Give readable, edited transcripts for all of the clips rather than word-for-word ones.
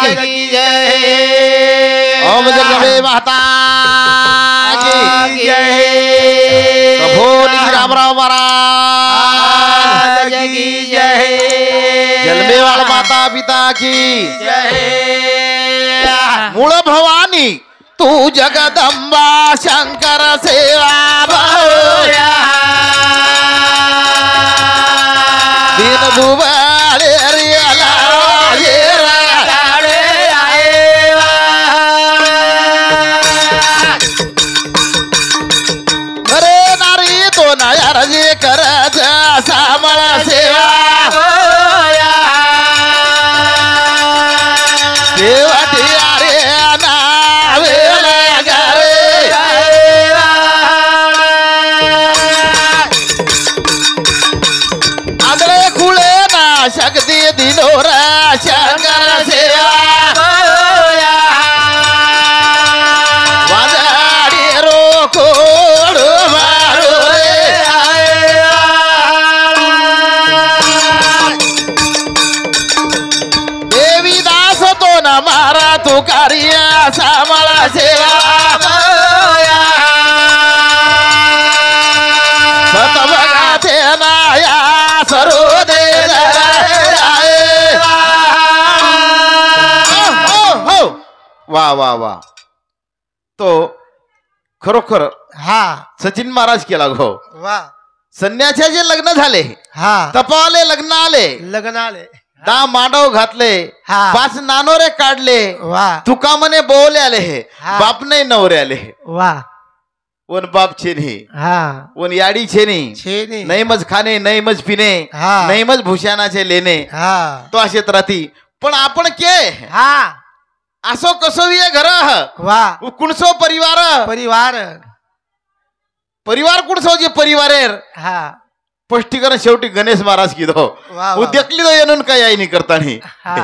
की जय ओम जगदंबे माता की जय प्रभु रामराव महाराज की जय जलमेवाळ माता पिता की जय मूळ भवानी तू जगदंबा शंकर सेवा भया दिन दुबाळे रियाला अरे नारी तो नायार जे करत सामळ सेवा देवाटी अरे नावेल गरे आदळे खुळे ना शक्ती दिनोर शंकर सेवा वाजाडी रोकोड मारो रे देवी दास तो न मारा तू कार्य सामळा सेवा सतभगा ते नाया सरो दे वा वा वा तो खरोखर हा सचिन महाराज केला गो वा संन्याचे जे लग्न झाले हा तपाले लग्न आले लग्न आले दा मांडव घातले हा. 5 नानोरे काढले वा तुका म्हणे बोले आले हे हा. बाप नाही नवरे आले वा वन बाप छेनी हा वन याडी छेनी छेनी नाही मज खाणे नाही मज पिणे हा. नाही मज भूषणाचे लेणे हा तो असेच राहती पण आपण के हा असो कसो ये घर वा कुणसो परिवार परिवार परिवार कुणसो जे परिवार हा स्पष्टीकरण शेवटी गणेश महाराज की दो वा उद्यकली दो येनून काय आई नाही करतानी हा.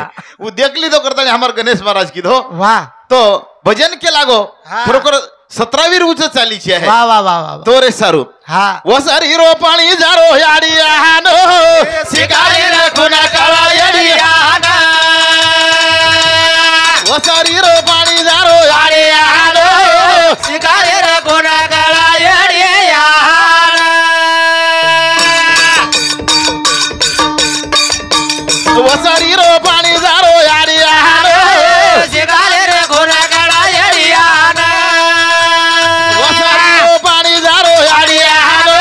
उद्यकली दो करतानी हमार गणेश महाराज की दो वा तो भजन के लागो हा. खरोखर 17वी रुच चालीची आहे वा वा वा वा तो रे सारू हा वसारी रो पाणी जारो याडी आहानो शिकारी रखुना काळा याडी आहाना वसारी रो पाणी जारो याडी आहानो शिकारे रे कोणा काळा येडी वसारी रो पाणी जारो याडी आहानो शिकारे रे कोणा काळा येडी वसारी रो पाणी जारो याडी आहानो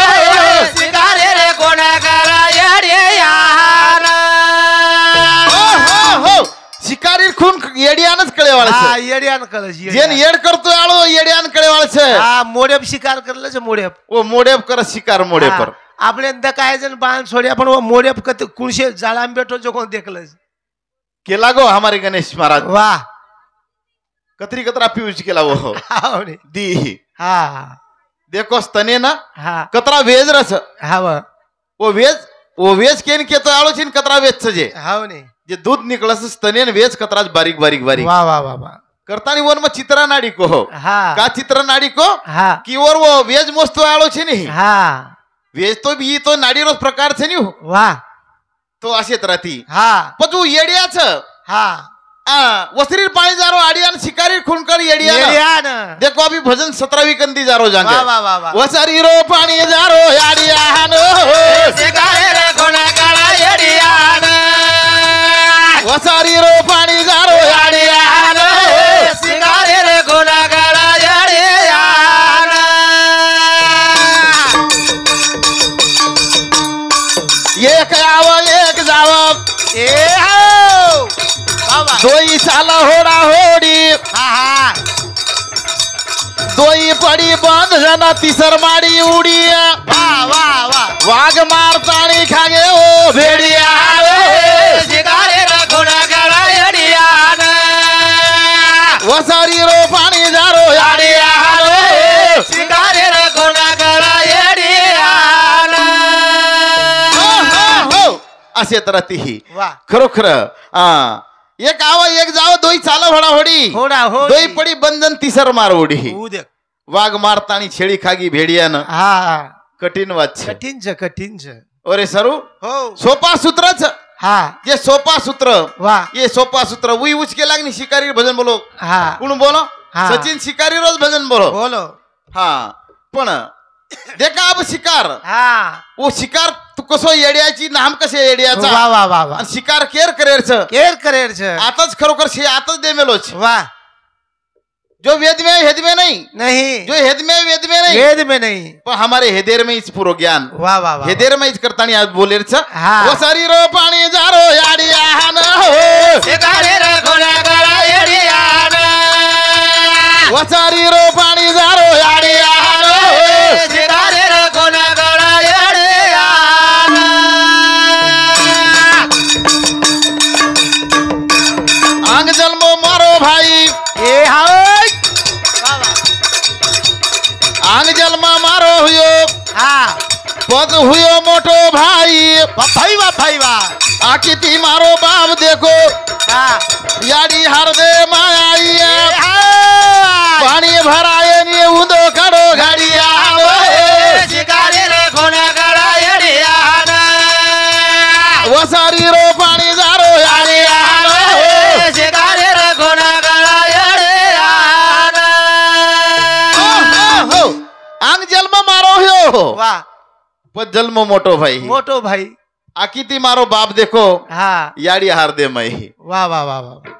शिकारे रे कोणा काळा येडी हो शिकारी खून येडियानच कळेवाळच हा येड्यान कळस जेन येड करतोय आळो येड्यान कळेवाळच हा मोडेप शिकार करलच मोडेप ओ मोडेप कर शिकार मोडे पर आपले काय जण बाण सोडे आपण मोडेप कत कुणशे जाळाम भेटो जो कोण देखलच केला गो हमारे गणेश महाराज वा कतरी कतरा पियूज केला वो आवडे दी हा देखो स्तने ना हा कतरा वेज रस हा वा वो वेज केन केतो आळो छिन कतरा वेज जे हाव ने जे दूध निकलस स्तने न वेज कतराच बारीक बारीक बारीक वा वा वा वा करतानी वन म चित्रा नाडी को हा का चित्रा नाडी को हा की वर वो वेज मोस्तो आळो छिनी हा वेज तो बी तो नाडी रोज प्रकार छे नी वा तो असेत राहती हा पण तू येड्याच हा वसरीर पाणी जारो आडियान शिकारी खुनकर येडिया येड्यान देखो अभी भजन 17वी कंदी जारो जांगे वा वा वा वा वसरी रो पाणी जारो आडियान शिकारे रे कोणा काळा येडियान वसरी रो पाणी जारो आडियान शिकारे रे कोणा काळा येडियान एक आव एक जाव ए हो बाबा दोई चाला होडा होडी हा हा दोई पडी बंद जना तिसर माडी उडी वा वा वा वाघ मारताणी खागे ओ भेडिया शिकारे रे कोणा काळा येडियान वसारी रो पाणी जारो आडियान शिकारे रे कोणा काळा येडियान असे तर ती वा खरोखर एक आव एक जाव दोई चाला होडा होडी होडा हो दोई पडी बंधन तिसर मार उडी उद्या वाघ मारताणी छेडी खागी भेडियान हा कठीण वाच कठीणच कठीणच ओरे सरू हो सोपा सूत्रच हाँ ये सोपा सूत्र वाह ये सोपा सूत्र वही उचके लागनी शिकारी भजन बोलो हाँ कोण बोलो हाँ. सचिन शिकारी रोज भजन बोलो बोलो हाँ पण देखा अब शिकार हाँ वो शिकार तू कसो येड्याची नाम कसे येड्याचा वाह वाह वाह वाह आणि शिकार केर करेरच केर करेर छ आताच खरोखर शे आताच देमेलोच वाह जो वेद में नहीं नहीं जो वेद में नहीं वेद में नहीं पण हमारे हेदेर में इच पूरो ज्ञान वाह वाह वाह हेदेर में इच करतानी आज बोलेरच हाँ. वो सारी रो पाणी जारो याडी आहान हो शिकारी रखोना गळा येडियान वो सारी रो पाणी जारो याडी आहान हो शिकारी रखोना गळा येडियान आंग जन्मो मारो भाई ए हाय आंग जन्मा मारो हुयो हाँ पग हुयो मोटो भाई भाई वाह आकिती मारो बाप देखो हाँ याडी हार दे मायाई हाय पाणी भराये नि उदो काढो गाडिया शिकारी रखोना गळा येडियान वसारी रो पाणी जारो याडी आहान शिकारी रखोना गळा येडियान हो आंग जन्म मारो हुयो वाह पण जन्म मोटो भाई मोटो भाई आकिती मारो बाप देखो हाँ याडी हार दे मई वाह वाह वाह वाह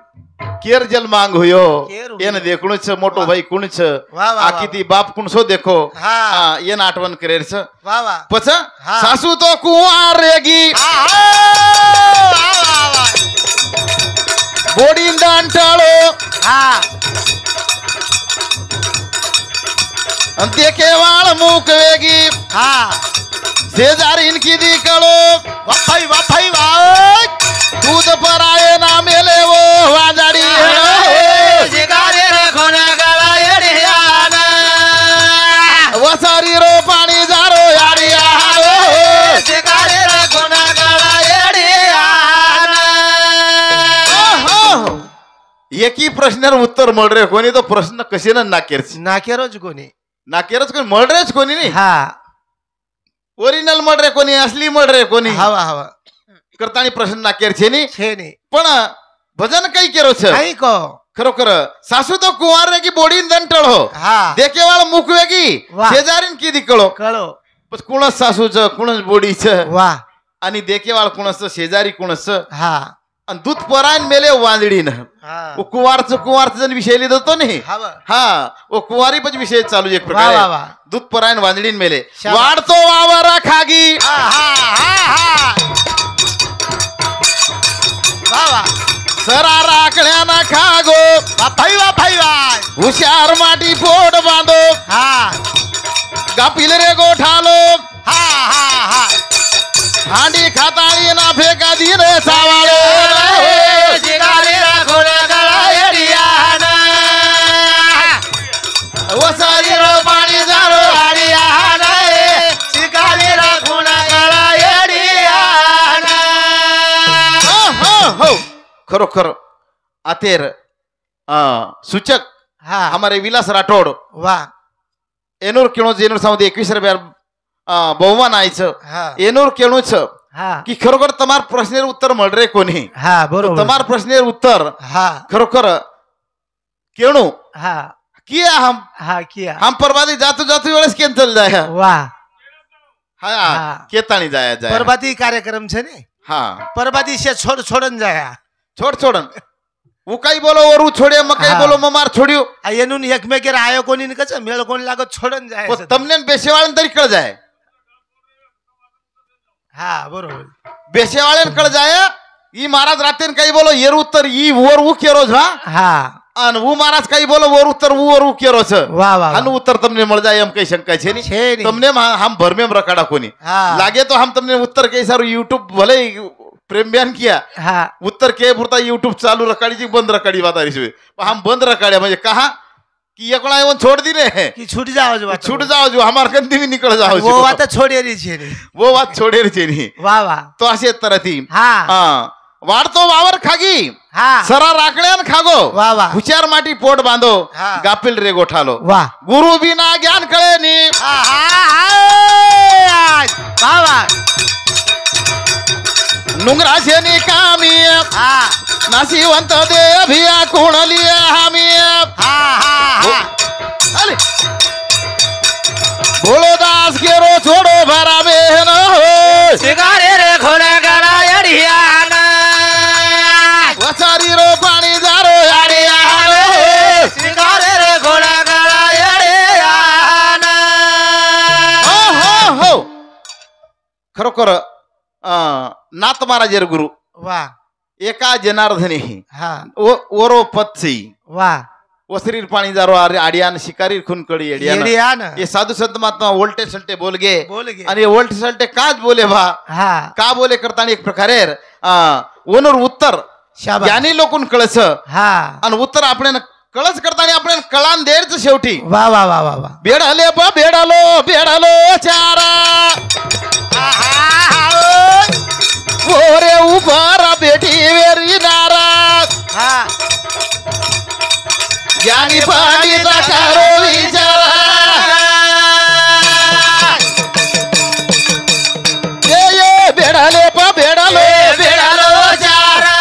केर जल मांग हुयो केर हुयो. एन देखणुच मोटो वाह. भाई कुणच वाह, वाह, आकिती बाप कुणसो देखो हाँ. हा, येन आठवण करेरच वाह वाह पच हाँ. सासू तो कुंवार रेगी बोडी दांटाळो हाँ देखे वाळ मूक वेगी हाँ शेजारीन की दिकळो वाह भाई वाह दूध पराये ना मेले वो वाजाडी शिकारी रखोना गळा येडियान वसारी रो पाणी जारो याडी आहान शिकारी रखोना गळा येडियान एकी प्रश्नावर उत्तर मळ रे कोणी तो प्रश्न कशेन नाकेरच नाकेरोज कोणी नाकेरच कोणी मळ रेच कोणी नाही हाँ ओरिजिनल मळ रे कोणी असली मळ रे कोणी हवा हवा करतानी प्रश्न नाकेरचे नी छे नहीं पण भजन काही केरो छ नहीं को खरोखर सासू तो कुंवार रे की बोडीन दंटळ हो हाँ देखेवाळ मुकवेगी वाह. शेजारीन की दिकळो कळो पण कुणच सासूच कुणच बोडीच वाह आणि देखेवाळ कुणच शेजारी कुणच हाँ आणि दूध परायन मेले वांदडीन हाँ वो कुंवारच जण विषय लिहितो तो नाही हवा हा वो कुंवारी पण विषय चालू एक वाह वाह प्रकारे वाह दूध परायन वांदडीन मेले शाबास. वाढतो वावर खागी हाँ हाँ वाह वाह सरा राखण्याना खागो भाई वाह हुशार माटी पोट बांधो हाँ गापिल रे गोठालो हाँ हाँ हाँ हांडी खाताळी ना फेका दिन सावाळो शिकारी रखोना गळा येडियान वसारी रो पाणी जारो येडियान शिकारी रखोना गळा येडियान हो खरोखर आतेर सूचक हाँ हमारे विलास राठोड वाह एनूर केळूच एनूर सामध्ये 21 रुपया बहुमान आयचं हाँ एनूर केळूच हाँ की खरोखर तमार प्रश्नेर उत्तर मळ रे कोणी हाँ बरोबर तमार प्रश्नेर उत्तर हाँ खरोखर केणू हाँ किया हाँ किया हम परवादी जातो वेळेस कैंसल जाया वाह हा हाँ. केताणी जाया जाया परबादी कार्यक्रम छे ने हाँ परबादी से छोड़न जाया छोडन वो काही बोलो वरू छोड्या मग काही हाँ. बोलो ममार छोड्यो आ येनून एकमेकेर आयो कोणी कच मेळ कोणी लागत छोड़न जाय पण तमने बेसेवाळन तरी कळ जाय हाँ बरोबर बेसेवाळन कळ जाय ई महाराज रातेन काही बोलो येर उत्तर ई वर ऊ केरोज हा हाँ अन वो महाराज काही बोलो वर उत्तर ऊ वर ऊ केरोज वाह वाह हनु उत्तर तमने मळ जाय हम काही शंका छे छे नहीं नहीं. तमने हम भरमेम रकाडा कोनी हाँ. लागे तो हम तमने उत्तर के सारू यूट्यूब भले प्रेम बयान किया हाँ उत्तर के पुरता यूट्यूब चालू रकाडी जी बंद रकाडी बात आ रही हम बंद रकाड्या म्हणजे कहा कि ये कोणा एवं छोड़ दी रे कि छूट जाओ जो छूट जाओ जो हमार कंदी भी निकल जाओ वो बात छोड़े रही छे ने वो बात छोड़े रे नहीं वाह वाह तो असे तरह थी हाँ हाँ वाढतो वावर खागी हाँ सरा राखड्यान खागो वाह वाह हुशार माटी पोट बांधो हाँ. गापिल रे गोठालो वाह गुरु बिना ज्ञान कळे नी हाँ हाँ वाह वाह नुंगरा शेनी कामी हा नाशिवंत देभिया कोणली हामी हा हा अरे भोळोदास गेरो छोडो भरा बेहन हो शिगारे रे खोना गळा अडियान वसारी रो पाणी जारो अडियान शिगारे रे खोना गळा अडियान हो हो हो खरोखर नाथ महाराजेर गुरु वा एका जनार्दनी हा ओरो पत्सी वा वसरीर पाणी जारो आडियान शिकारी खुनकड़ी अडियान ये साधु संत महात्मा वोल्टे सल्टे बोल गे बोल आणि वोल्टे सल्टे काच बोले भा हा का बोले करताना एक प्रकारे ओनर उत्तर शाबास ज्ञानी लोकून कळस हा आणि उत्तर आपण कळस करताना आपण कळान देरच शेवटी वा वा वा वा वा बेडाले बा बेडालो चारा ओरे उभारा बेटी वेरी नाराज हा ज्ञानी पाणी करो विचारा ये बेडाले बा बेडालो चारा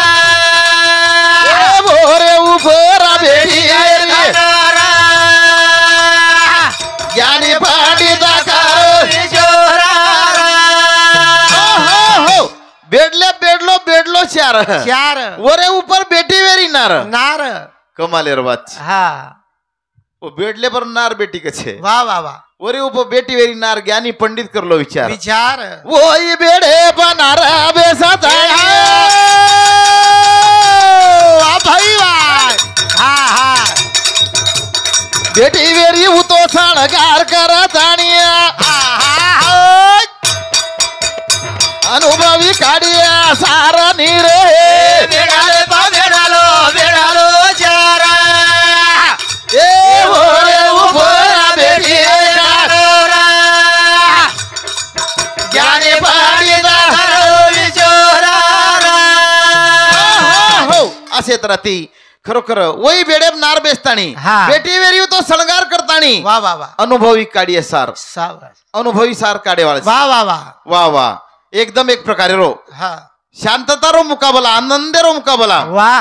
ओरे उभारा बेटी वेरी ज्ञानी पाणी करो हो बेडलो चार चार वरे ऊपर बेटी वेरी नार नार कमालेर बात हा वो बेडले पर नार बेटी कछे वा वा वा वरे ऊपर बेटी वेरी नार ज्ञानी पंडित करलो विचार विचार वो ये बेडे बनार बेसा वा भाई वा हा हा बेटी वेरी उतो सणगार करत आणिया हा हा अनुभवी काढिया सारा नीरे बेडालो चारा ए ओरे उभरा बेटी ज्ञानी पाणी हो असे तर ती खरोखर वही बेडे नार बेसतानी हा. बेटी वेरी तो सणगार करतानी वा वा वा अनुभवी काढिया सार सावस अनुभवी सार काढेवाळ वा वा वा वा वा एकदम एक प्रकारे रो हा शांतता रो मुकाबला आनंदे रो मुकाबला वा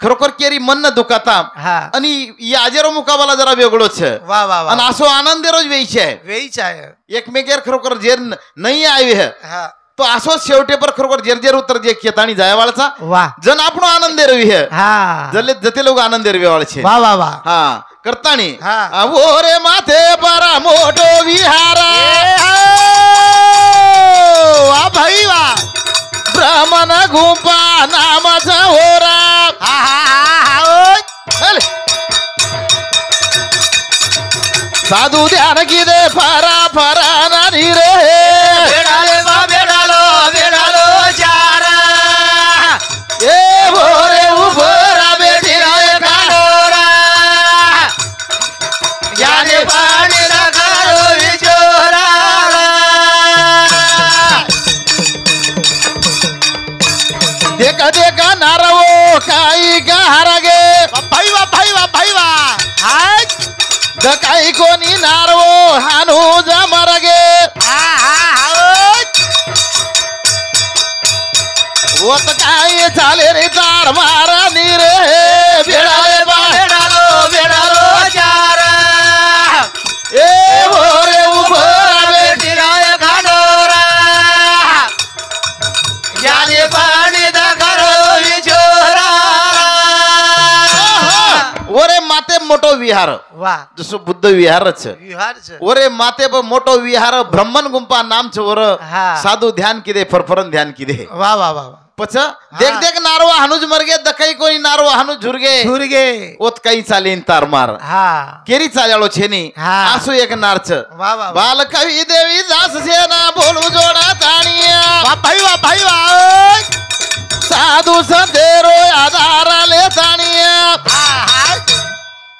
खरोखर केरी मन दुखाता हा आणि याजेरो मुकाबला जरा वेगळोच आहे वा वा वा आणि असो आनंदे रोज वेयचे आहे वेईच आहे एकमेकेर खरोखर जेर नाही आवे है हा तो असो शेवटे पर खरोखर जेर उतर जे केतानी जायवाळचा वा जन आपण आनंदे रवी है हा जले जते लोक आनंदे रवी वाळचे वा वा वा हा करतानी हा. ओरे माथे परा मोठो विहारा वा भाई वा ब्राह्मण गुंपा नामाचा होरा हा हा हा चल. साधू ध्यान किदे फरा फरा नानी रे बेडालो चारा ए भोरे उभरा बेटी ज्ञानी पाणी देखा देखा नारवो काही गहारगे भाई वा हाय काही कोणी नारवो हानू जमरगे हा हा होत काय चाले रे तार मारा नीरे बेडालो चारा ए भोरे उभरा बेटी ज्ञानी पाणी ओरे माते मोठो विहार वा जसं बुद्ध विहारच विहारच ओरे माते प मोठो विहार ब्रह्मन गुंपा नामच वर हा. साधू ध्यान किदे फरफरन ध्यान किदे वा वा वा वा पच देख नारवा हानुज मरगे दकाई कोणी नारवा हानुज झुरगे झुरगे ओत काही चालेन तार मार हा केरी चाल्याळो छेनी हा. आसू एक नारच वा वा वा बाल कवी देवी दास सेना बोलू जोडा ताणिया भाई वा साधू संतेरो आधाराले ताणिया हा हा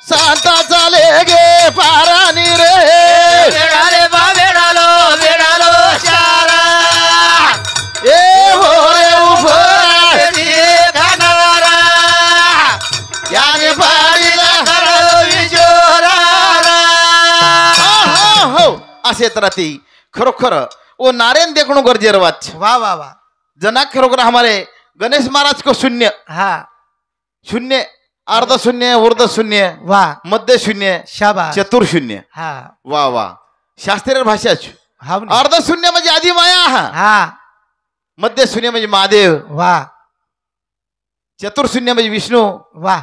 सांता चाले गे पारानी रे बेडालो चारा ए भोरे उभरा याने पाडीला हो असे तर ती खरोखर ओ नारेन देखणू गरजेर वाच वा वा वा जना खरोखर हमारे गणेश महाराज को शून्य हाँ शून्य अर्ध शून्य ऊर्ध शून्य वाह मध्य शून्य शाबाश चतुर शून्य हाँ वा वा शास्त्रीय भाषाच हाँ अर्ध शून्य म्हणजे आधी माया हाँ मध्य शून्य म्हणजे महादेव वाह चतुर शून्य म्हणजे विष्णू वाह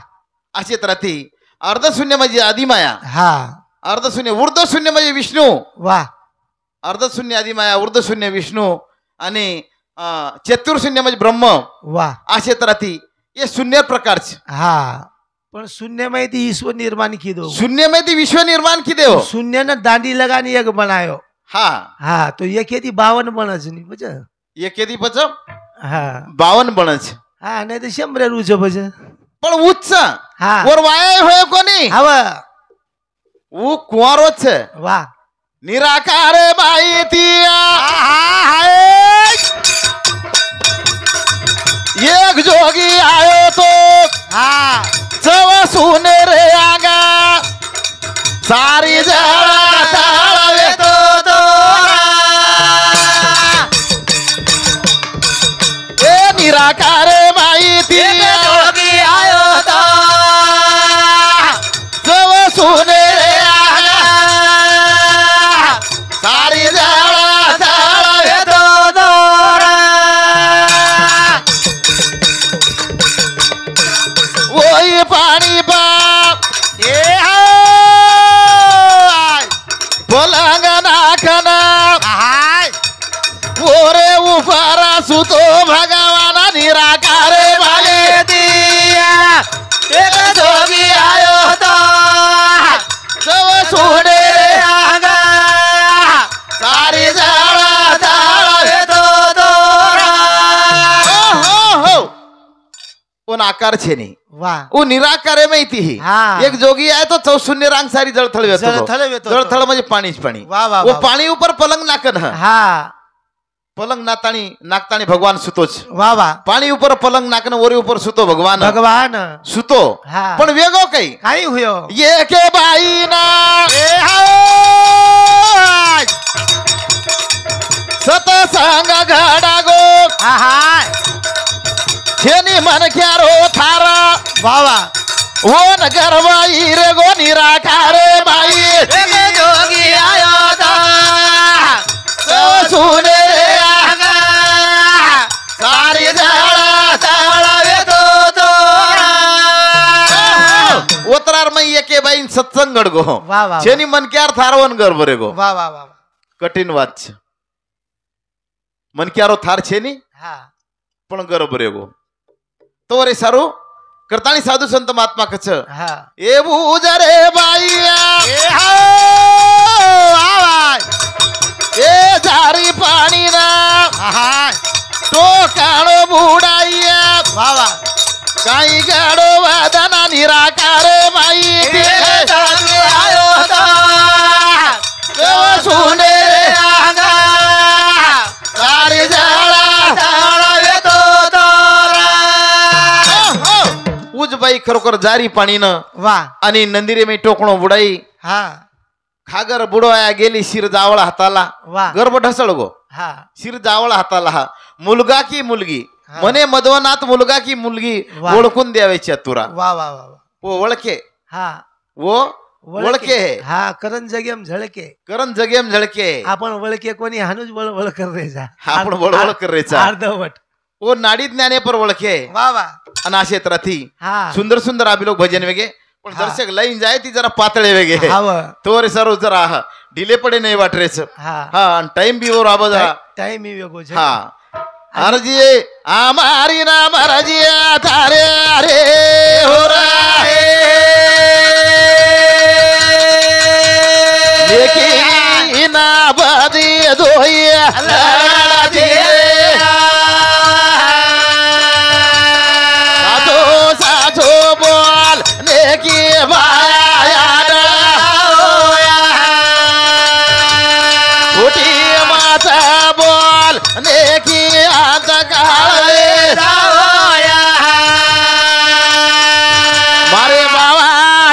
असे राहते अर्ध शून्य म्हणजे आधी माया हाँ अर्ध शून्य ऊर्ध शून्य म्हणजे विष्णू वाह अर्ध शून्य आधी माया ऊर्ध शून्य विष्णू आणि चतुर शून्य म्हणजे ब्रह्म वाह असे राहते हे शून्य प्रकारचे हाँ पण शून्य में थी ईश्वर निर्माण की दो शून्य में थी विश्व निर्माण की देव शून्य ने दांडी लगानी एक बनायो हाँ हाँ तो ये खेती 52 बनच नहीं बच ये केदी पच हाँ 52 बनच हाँ नहीं तो 100 रुच बच पण उच्च हाँ वर वाया होय कोणी हवा ऊ कुंवारोच वाह निराकार बाई ती एक जोगी आयो तो हाँ चव सुने रे आगा सारी जळा ताळवे तो ए निराकार बाई ती जोगी आयो तो चव सुने रे आगा सारी जळा ताळवे तो ओई पाणी बाप ये पलंग नाखना हाय ओरे उफारा सुतो भगवाना निराकार बाई दिया एक जोगी आयो तो चव सोडे रे आगा सारी झाडा ताळवे तो हो पण आकार छे नाही वाह वो निराकार आहे माहिती ही हाँ. एक जोगी आहे तो चौशून्य रांग सारी जळथळ वेतो जळथळ वेतो. जळथळ म्हणजे पाणीच पाणी वाह, वाह, वो वाह. पाणी ऊपर पलंग नाकन हाँ पलंग नाताणी नागताणी भगवान सुतोच वाह वाह पाणी ऊपर पलंग नाकन वरी ऊपर सुतो भगवान भगवान सुतो हाँ. पण वेगळं काही काही हुयो ये के बाई ना सतसंग घडा गो हाँ हाँ छेनी मन क्यारो थारा वाह वाह वो न गरवाई रे गो निराकार बाई एक जोगी आयो तो सुने रे आगा सारी झाडा ताळवे तो ओतरार मै एके बाईन सत्संग घड गो वाह वाह छेनी मन क्यार थारवन गर बरे गो वाह वाह वाह कठीण वाच मन क्यारो थार छेनी हाँ पण गर बरे गो तो रे सारू करतानी साधू संत महात्मा कच हाँ ए बुजरे बाईया ए झारी पाणी ना हाँ तो काळो बुडाईया वाह वाह काही गाडो वादना निराकार बाई आयो तो सुने आगा सारी झाडा ताळवे तो उजबाई खरोखर जारी पाणी न वाह आणि नंदिरे मी टोकणो बुडाई हाँ खागर बुडवाया गेली शिर जावळ हाताला वाह गर्भ ढसळ गो हाँ शिर जावळ हाताला हा मुलगा की मुलगी हा. म्हणे मधवनाथ मुलगा की मुलगी वा. ओळखून द्यावे चतुरा वाह वाह वाह वो ओळखे हाँ वो ओळखे हाँ करण जगेम झळके करण जगेम झळके आपण वळके कोणी हानुज वळ कर रेजा आपण वळवळ करायचा अर्धवट वो नाडी ज्ञाने पर ओळखे वाह वाह अनाशेत राथी हाँ सुंदर सुंदर आबी लोक भजन वेगे पण हा. दर्शक लाईन जाय ती जरा पातळे वेगे हाव तो रे सर्व जरा ढिले पडे नाही वाटरेच हाँ हा टाइम बी वर आबा जरा टाइम ही वेगो छे हा अरजी आमारी ना महाराजी थारे अरे हो लेकी ना बदी दोई साधो साधो बोल लेकी बाया खोटी माता बोल लेकी आता काळे मारे बाबा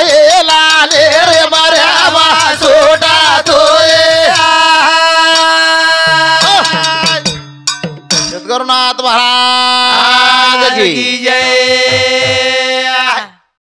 ये लाले रे मारे बा सोटा तोय सद्गुरुनाथ महाराज की की जय